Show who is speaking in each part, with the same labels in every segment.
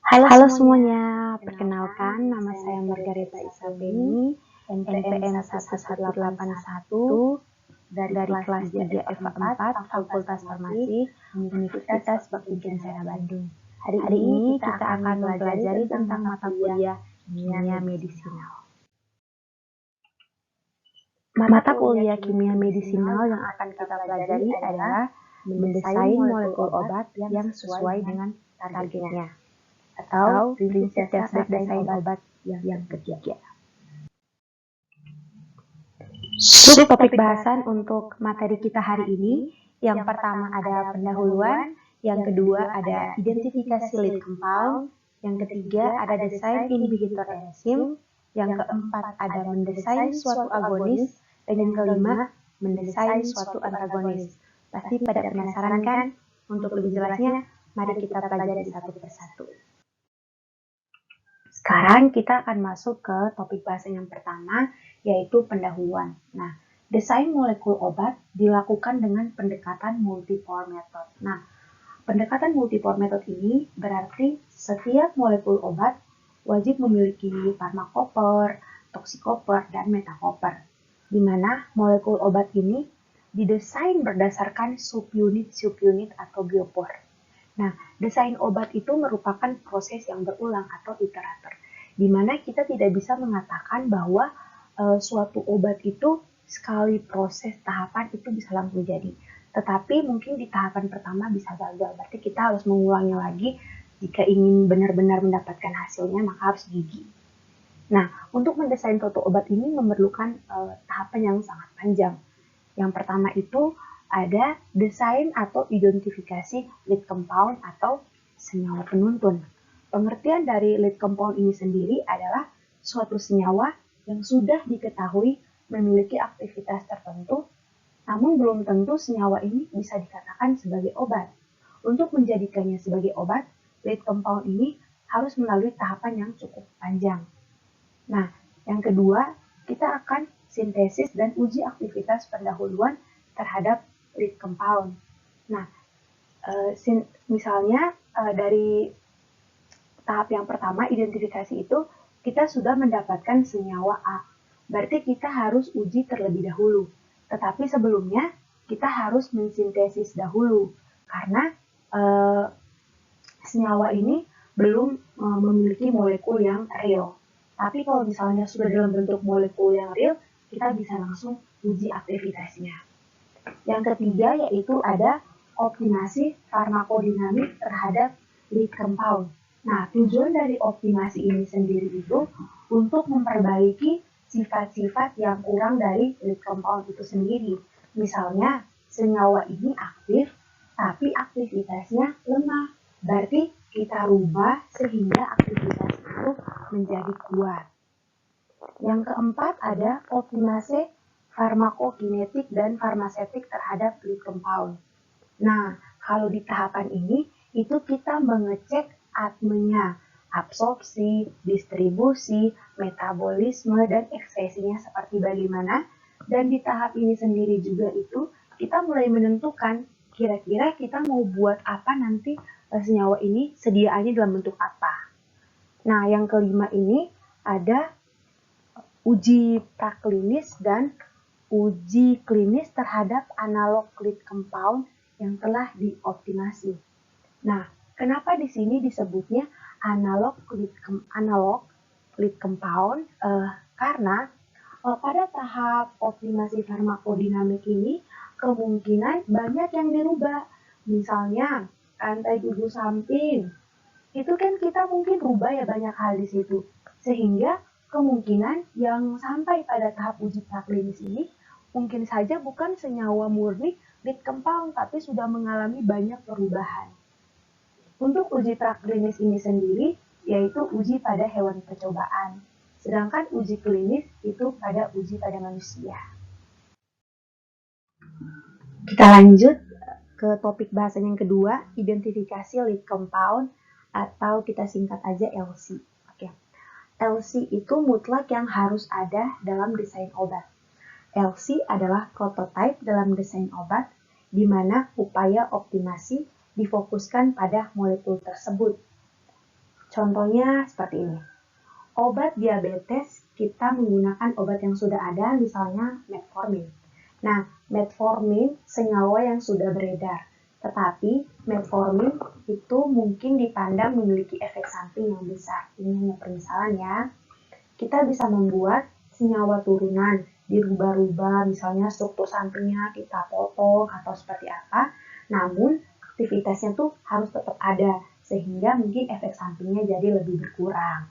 Speaker 1: Halo semuanya, perkenalkan nama saya Margareta Isabeni, NPM 1181 dari kelas 3 FA 4 Fakultas Farmasi Universitas Bakti Kencana Bandung. Hari ini kita akan mempelajari tentang mata kuliah Kimia Medisinal. Mata kuliah Kimia Medisinal yang akan kita pelajari adalah mendesain molekul obat yang sesuai dengan targetnya, atau prinsip dasar desain obat yang ketiga. Subtopik bahasan untuk materi kita hari ini, yang pertama ada pendahuluan, yang kedua ada identifikasi lead compound, yang ketiga ada desain inhibitor enzim, yang keempat ada mendesain suatu agonis, dan yang kelima mendesain suatu antagonis. Pasti pada penasaran kan? Untuk lebih jelasnya, mari kita pelajari satu persatu. Sekarang kita akan masuk ke topik bahasan yang pertama, yaitu pendahuluan. Nah, desain molekul obat dilakukan dengan pendekatan multipore method. Nah, pendekatan multipore method ini berarti setiap molekul obat wajib memiliki farmakoper, toksikoper, dan metakoper, di mana molekul obat ini didesain berdasarkan subunit atau biopor. Nah, desain obat itu merupakan proses yang berulang atau iterator, di mana kita tidak bisa mengatakan bahwa suatu obat itu sekali proses tahapan itu bisa langsung jadi. Tetapi mungkin di tahapan pertama bisa gagal, berarti kita harus mengulangi lagi jika ingin benar-benar mendapatkan hasilnya, maka harus gigih. Nah, untuk mendesain suatu obat ini memerlukan tahapan yang sangat panjang. Yang pertama itu ada desain atau identifikasi lead compound atau senyawa penuntun. Pengertian dari lead compound ini sendiri adalah suatu senyawa yang sudah diketahui memiliki aktivitas tertentu, namun belum tentu senyawa ini bisa dikatakan sebagai obat. Untuk menjadikannya sebagai obat, lead compound ini harus melalui tahapan yang cukup panjang. Nah, yang kedua, kita akan sintesis dan uji aktivitas pendahuluan terhadap lead compound. Nah, misalnya dari tahap yang pertama, identifikasi itu, kita sudah mendapatkan senyawa A. Berarti kita harus uji terlebih dahulu. Tetapi sebelumnya, kita harus mensintesis dahulu. Karena senyawa ini belum memiliki molekul yang real. Tapi kalau misalnya sudah dalam bentuk molekul yang real, kita bisa langsung uji aktivitasnya. Yang ketiga yaitu ada optimasi farmakodinamik terhadap lead compound. Nah, tujuan dari optimasi ini sendiri itu untuk memperbaiki sifat-sifat yang kurang dari lead compound itu sendiri. Misalnya, senyawa ini aktif, tapi aktivitasnya lemah. Berarti kita rubah sehingga aktivitas itu menjadi kuat. Yang keempat ada optimasi farmakokinetik dan farmasetik terhadap lead compound. Nah, kalau di tahapan ini, itu kita mengecek ATME-nya, absorpsi, distribusi, metabolisme, dan ekspresinya seperti bagaimana. Dan di tahap ini sendiri juga itu, kita mulai menentukan kira-kira kita mau buat apa nanti senyawa ini sediaannya dalam bentuk apa. Nah, yang kelima ini ada uji praklinis dan uji klinis terhadap analog lead compound yang telah dioptimasi. Nah, kenapa di sini disebutnya analog lead compound? Karena pada tahap optimasi farmakodinamik ini kemungkinan banyak yang dirubah. Misalnya rantai gugus samping, itu kan kita mungkin rubah ya banyak hal di situ. Sehingga kemungkinan yang sampai pada tahap uji praklinis ini mungkin saja bukan senyawa murni lead compound, tapi sudah mengalami banyak perubahan. Untuk uji praklinis ini sendiri, yaitu uji pada hewan percobaan. Sedangkan uji klinis itu pada uji pada manusia. Kita lanjut ke topik bahasan yang kedua, identifikasi lead compound atau kita singkat aja LC. Oke. LC itu mutlak yang harus ada dalam desain obat. LC adalah prototipe dalam desain obat, di mana upaya optimasi difokuskan pada molekul tersebut. Contohnya seperti ini. Obat diabetes, kita menggunakan obat yang sudah ada, misalnya metformin. Nah, metformin senyawa yang sudah beredar. Tetapi metformin itu mungkin dipandang memiliki efek samping yang besar. Ini hanya permisalan ya. Kita bisa membuat senyawa turunan, dirubah-rubah, misalnya struktur sampingnya kita potong atau seperti apa. Namun aktivitasnya tuh harus tetap ada, sehingga mungkin efek sampingnya jadi lebih berkurang.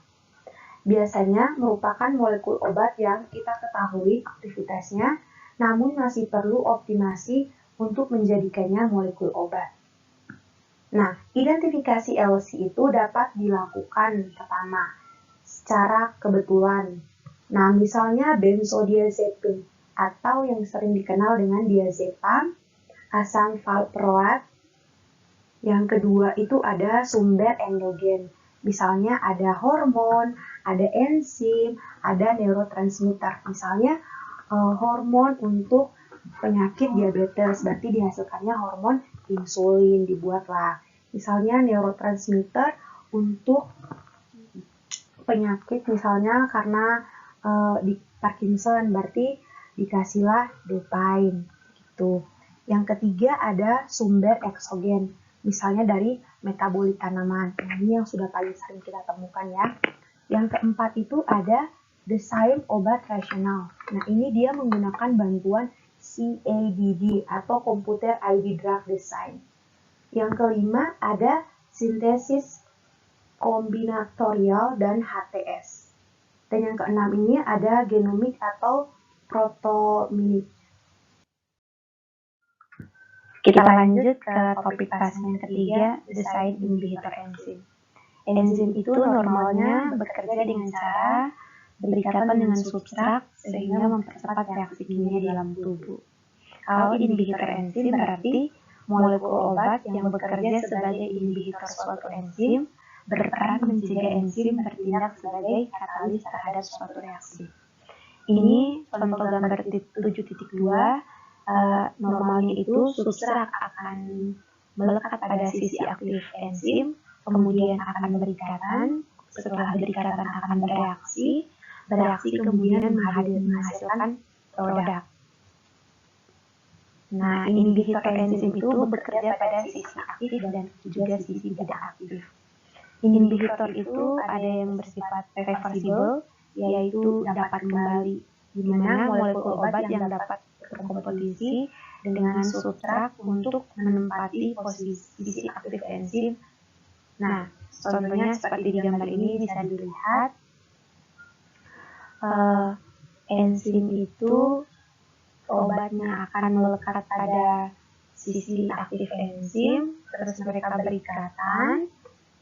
Speaker 1: Biasanya merupakan molekul obat yang kita ketahui aktivitasnya, namun masih perlu optimasi untuk menjadikannya molekul obat. Nah, identifikasi LC itu dapat dilakukan pertama secara kebetulan. Nah, misalnya benzodiazepin atau yang sering dikenal dengan diazepam, asam valproat. Yang kedua itu ada sumber endogen. Misalnya ada hormon, ada enzim, ada neurotransmitter. Misalnya hormon untuk penyakit diabetes, berarti dihasilkannya hormon insulin, dibuatlah. Misalnya neurotransmitter untuk penyakit, misalnya karena di Parkinson, berarti dikasihlah dopain gitu. Yang ketiga ada sumber eksogen, misalnya dari metabolit tanaman. Nah, ini yang sudah paling sering kita temukan ya. Yang keempat itu ada desain obat rasional. Nah, ini dia menggunakan bantuan CADD atau Computer Aided Drug Design. Yang kelima ada sintesis kombinatorial dan HTS. Dan yang keenam ini ada genomik atau proteomik. Kita lanjut ke topik pasien yang ketiga, desain inhibitor enzim. Enzim itu normalnya bekerja dengan cara berikatan dengan substrat sehingga mempercepat reaksi kimia di dalam tubuh. Kalau inhibitor enzim berarti molekul obat yang bekerja sebagai inhibitor suatu enzim berperan mencegah enzim bertindak sebagai katalis terhadap suatu reaksi. Ini contoh gambar 7.2. Normalnya itu substrat akan melekat pada sisi aktif enzim, kemudian akan berikatan, setelah berikatan akan bereaksi kemudian menghasilkan produk. Nah, inhibitor enzim itu bekerja pada sisi aktif dan juga sisi tidak aktif. Inhibitor itu ada yang bersifat reversible, yaitu dapat kembali, di mana molekul obat yang dapat berkompetisi dengan substrat untuk menempati posisi aktif enzim. Nah, contohnya seperti di gambar ini bisa dilihat, enzim itu obatnya akan melekat pada sisi aktif enzim, terus mereka berikatan,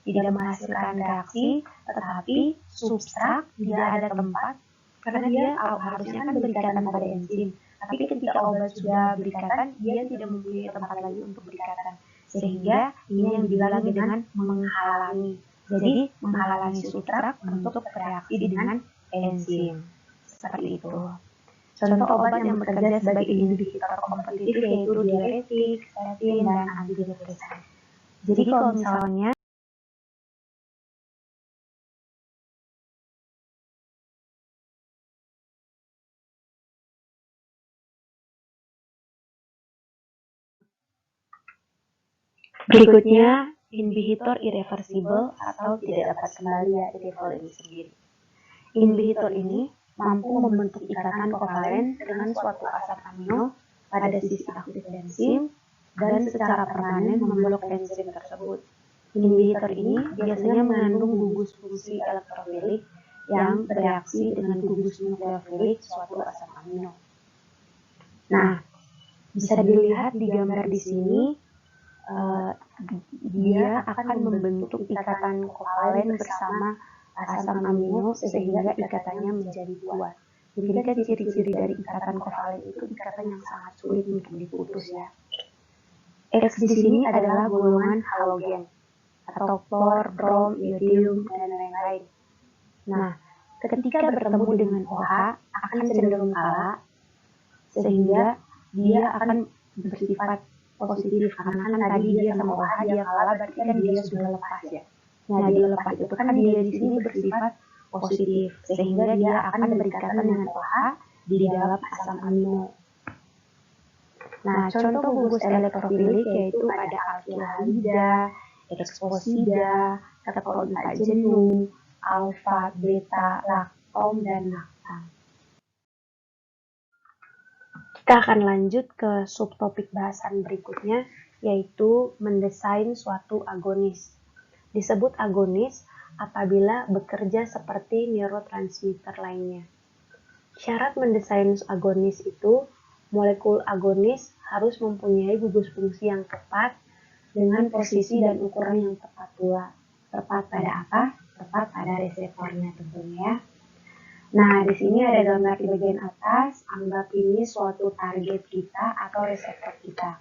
Speaker 1: tidak menghasilkan reaksi, tetapi substrat tidak ada tempat, karena dia harusnya kan berikatan pada enzim. Tapi ketika obat sudah berikatan, dia tidak mempunyai tempat lagi untuk berikatan. Sehingga ini yang dibilang dengan menghalangi. Jadi menghalangi substrat untuk bereaksi dengan enzim. Seperti itu. Contoh obat yang bekerja sebagai inhibitor kompetitif yaitu diuretik, statin, dan antidepresan. Jadi kalau misalnya berikutnya, inhibitor irreversible atau tidak dapat kembali, ya level ini sendiri. Inhibitor ini mampu membentuk ikatan kovalen dengan suatu asam amino pada sisi aktif enzim dan secara permanen memblok enzim tersebut. Inhibitor ini biasanya mengandung gugus fungsi elektrofilik yang bereaksi dengan gugus nukleofilik suatu asam amino. Nah, bisa dilihat di gambar di sini, dia akan membentuk ikatan kovalen bersama asam amino sehingga ikatannya menjadi kuat. Jadi kan ciri-ciri dari ikatan kovalen itu ikatan yang sangat sulit untuk diputus ya. X di sini adalah golongan halogen atau klor, brom, iodium, dan lain-lain. Nah, ketika bertemu dengan OH akan cenderung kalah sehingga dia akan bersifat positif, karena kan tadi dia sama OH dia kalah, berarti kan dia sudah lepas ya. Nah, dia lepas itu kan dia di sini bersifat positif, sehingga dia akan berikatan dengan OH di dalam asam amino. Nah, contoh gugus elektrofilik yaitu ada alkilhalida, eksposida, ketoida jenuh, alfa, beta, laktom, dan laktam. Kita akan lanjut ke subtopik bahasan berikutnya, yaitu mendesain suatu agonis. Disebut agonis apabila bekerja seperti neurotransmitter lainnya. Syarat mendesain agonis itu, molekul agonis harus mempunyai gugus fungsi yang tepat dengan posisi dan ukuran yang tepat pula. Tepat pada apa? Tepat pada reseptornya tentunya ya. Nah, di sini ada gambar di bagian atas, anggap ini suatu target kita atau reseptor kita.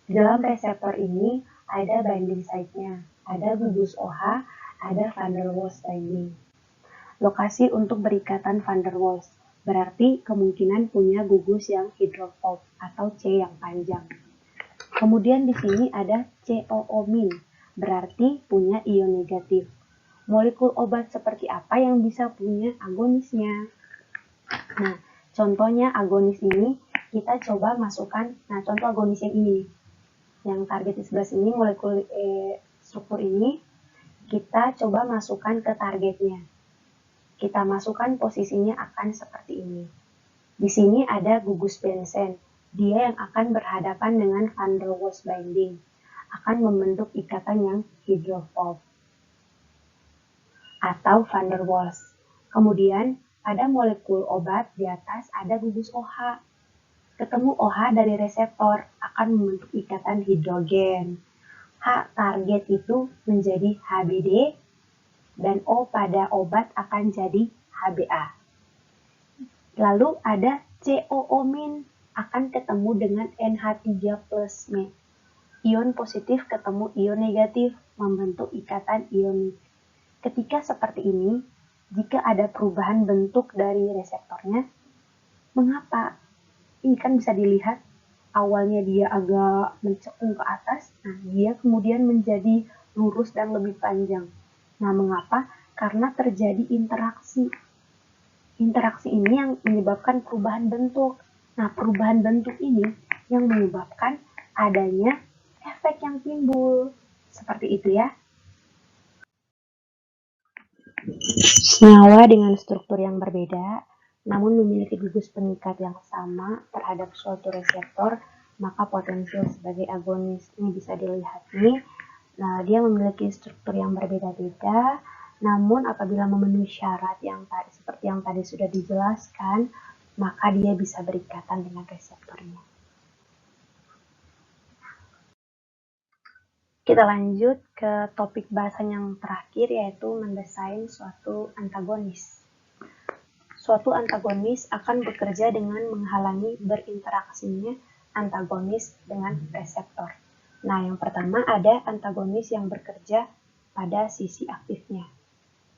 Speaker 1: Di dalam reseptor ini ada binding site-nya, ada gugus OH, ada van der Waals binding. Lokasi untuk berikatan van der Waals berarti kemungkinan punya gugus yang hidrofob atau C yang panjang. Kemudian di sini ada COO-min, berarti punya ion negatif. Molekul obat seperti apa yang bisa punya agonisnya? Nah, contohnya agonis ini kita coba masukkan, nah contoh agonis yang ini, yang target di sebelah sini, molekul struktur ini, kita coba masukkan ke targetnya. Kita masukkan posisinya akan seperti ini. Di sini ada gugus benzen, dia yang akan berhadapan dengan van der Waals binding, akan membentuk ikatan yang hidrofob atau van der Waals. Kemudian pada molekul obat di atas ada gugus OH. Ketemu OH dari reseptor akan membentuk ikatan hidrogen. H target itu menjadi HBD dan O pada obat akan jadi HBA. Lalu ada COO- akan ketemu dengan NH3+-. Ion positif ketemu ion negatif membentuk ikatan ionik. Ketika seperti ini, jika ada perubahan bentuk dari reseptornya, mengapa? Ini kan bisa dilihat, awalnya dia agak mencekung ke atas, nah dia kemudian menjadi lurus dan lebih panjang. Nah, mengapa? Karena terjadi interaksi. Interaksi ini yang menyebabkan perubahan bentuk. Nah, perubahan bentuk ini yang menyebabkan adanya efek yang timbul. Seperti itu ya. Senyawa dengan struktur yang berbeda, namun memiliki gugus pengikat yang sama terhadap suatu reseptor, maka potensial sebagai agonis. Ini bisa dilihat nih. Nah, dia memiliki struktur yang berbeda-beda, namun apabila memenuhi syarat yang seperti yang tadi sudah dijelaskan, maka dia bisa berikatan dengan reseptornya. Kita lanjut ke topik bahasan yang terakhir, yaitu mendesain suatu antagonis. Suatu antagonis akan bekerja dengan menghalangi berinteraksinya antagonis dengan reseptor. Nah, yang pertama ada antagonis yang bekerja pada sisi aktifnya.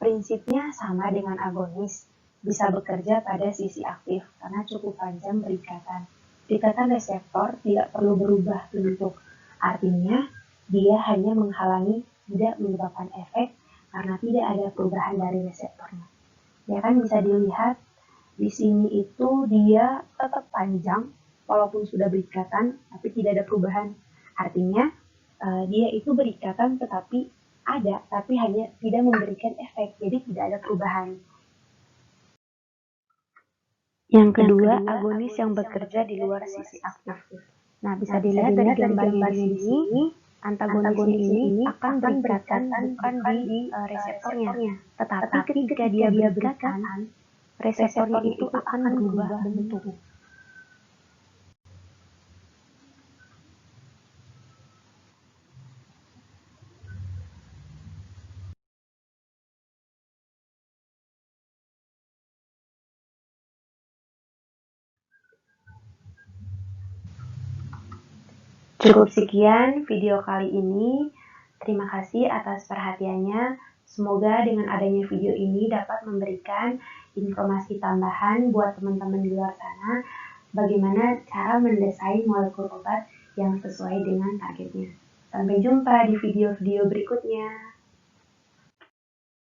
Speaker 1: Prinsipnya sama dengan agonis, bisa bekerja pada sisi aktif karena cukup panjang berikatan. Ikatan reseptor tidak perlu berubah bentuk, artinya dia hanya menghalangi, tidak menyebabkan efek karena tidak ada perubahan dari reseptornya. Ya kan bisa dilihat di sini itu dia tetap panjang walaupun sudah berikatan tapi tidak ada perubahan. Artinya dia itu berikatan tetapi ada tapi hanya tidak memberikan efek, jadi tidak ada perubahan. Yang kedua, agonis yang bekerja di luar sisi aktif. Nah, bisa dilihat dari gambarnya di sini. Antagonis ini akan berikatan bukan di reseptornya, tetapi ketika dia berikatan, reseptornya itu akan berubah bentuk. Cukup sekian video kali ini. Terima kasih atas perhatiannya. Semoga dengan adanya video ini dapat memberikan informasi tambahan buat teman-teman di luar sana bagaimana cara mendesain molekul obat yang sesuai dengan targetnya. Sampai jumpa di video-video berikutnya.